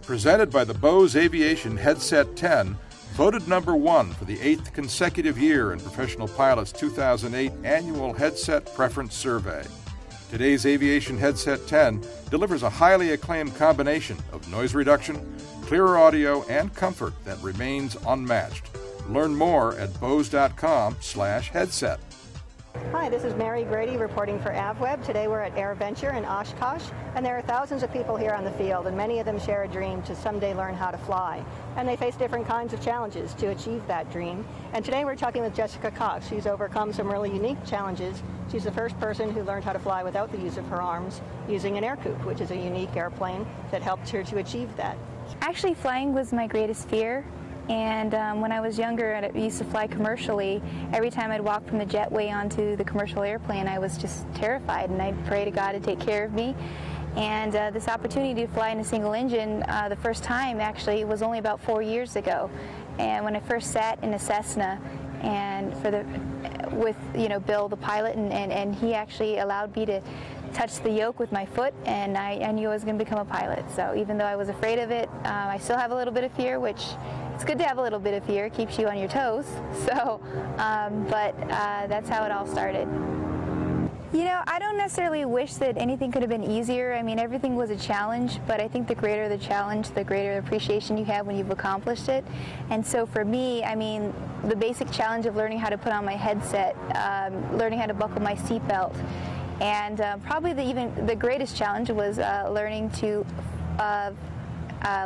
presented by the Bose Aviation Headset 10, voted number 1 for the 8th consecutive year in Professional Pilot's 2008 Annual Headset Preference Survey. Today's Aviation Headset 10 delivers a highly acclaimed combination of noise reduction, clearer audio, and comfort that remains unmatched. Learn more at bose.com/headset. Hi, this is Mary Grady reporting for AvWeb. Today we're at AirVenture in Oshkosh, and there are thousands of people here on the field, and many of them share a dream to someday learn how to fly. And they face different kinds of challenges to achieve that dream. And today we're talking with Jessica Cox. She's overcome some really unique challenges. She's the first person who learned how to fly without the use of her arms, using an air coupe, which is a unique airplane that helped her to achieve that. Actually, flying was my greatest fear. And when I was younger and I used to fly commercially, every time I'd walk from the jetway onto the commercial airplane, I was just terrified, and I'd pray to God to take care of me. And this opportunity to fly in a single engine, the first time actually, was only about 4 years ago. And when I first sat in a Cessna, and with Bill, the pilot, and he actually allowed me to touch the yoke with my foot, and I knew I was going to become a pilot. So even though I was afraid of it, I still have a little bit of fear, which it's good to have a little bit of fear. It keeps you on your toes. So, but that's how it all started. I don't necessarily wish that anything could have been easier. I mean, everything was a challenge, but I think the greater the challenge, the greater appreciation you have when you've accomplished it. And so for me, I mean, the basic challenge of learning how to put on my headset, learning how to buckle my seatbelt, and probably the greatest challenge was learning to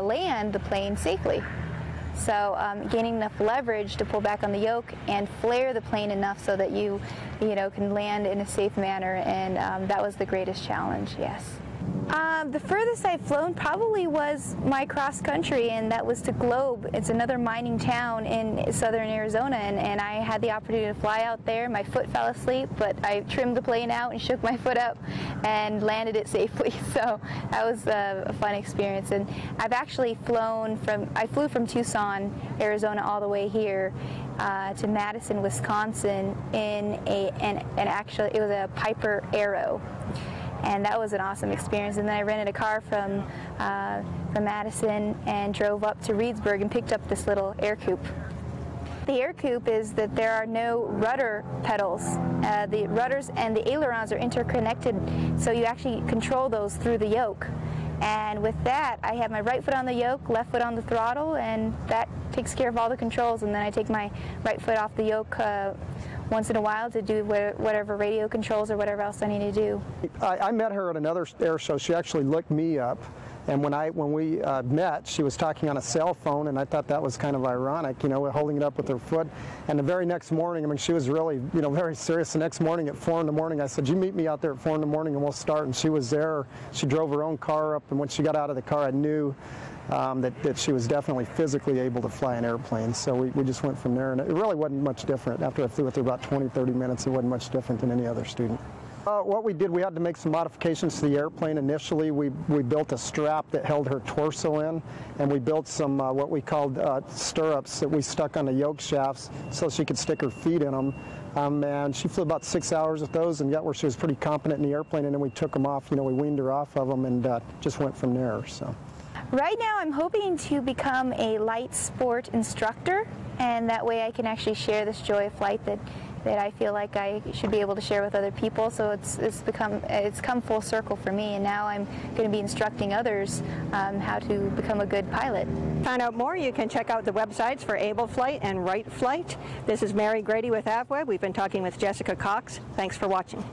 land the plane safely. So gaining enough leverage to pull back on the yoke and flare the plane enough so that you can land in a safe manner, and that was the greatest challenge, yes. The furthest I've flown probably was my cross country, and that was to Globe. It's another mining town in southern Arizona, and I had the opportunity to fly out there. My foot fell asleep, but I trimmed the plane out and shook my foot up and landed it safely. So that was a fun experience. And I've actually I flew from Tucson, Arizona, all the way here to Madison, Wisconsin and actually it was a Piper Arrow. And that was an awesome experience. And then I rented a car from Madison and drove up to Reedsburg and picked up this little air coupe. The air coupe is that there are no rudder pedals. The rudders and the ailerons are interconnected, so you actually control those through the yoke. And with that, I have my right foot on the yoke, left foot on the throttle, and that takes care of all the controls. And then I take my right foot off the yoke once in a while to do whatever radio controls or whatever else I need to do. I met her at another air show. She actually looked me up, and when we met, she was talking on a cell phone, and I thought that was kind of ironic, holding it up with her foot. And the very next morning, I mean, she was really, very serious. The next morning at 4 in the morning, I said, "You meet me out there at 4 in the morning and we'll start." And she was there. She drove her own car up, and when she got out of the car, I knew that she was definitely physically able to fly an airplane. So we just went from there, and it really wasn't much different. After I flew with her about 20, 30 minutes, it wasn't much different than any other student. What we did, we had to make some modifications to the airplane. Initially, we built a strap that held her torso in, and we built some what we called stirrups that we stuck on the yoke shafts so she could stick her feet in them. And she flew about 6 hours with those and got where she was pretty competent in the airplane, and then we took them off, we weaned her off of them and just went from there. So. Right now I'm hoping to become a light sport instructor, and that way I can actually share this joy of flight that I feel like I should be able to share with other people. So it's come full circle for me, and now I'm going to be instructing others how to become a good pilot. To find out more, you can check out the websites for Able Flight and Right Flight. This is Mary Grady with AvWeb. We've been talking with Jessica Cox. Thanks for watching.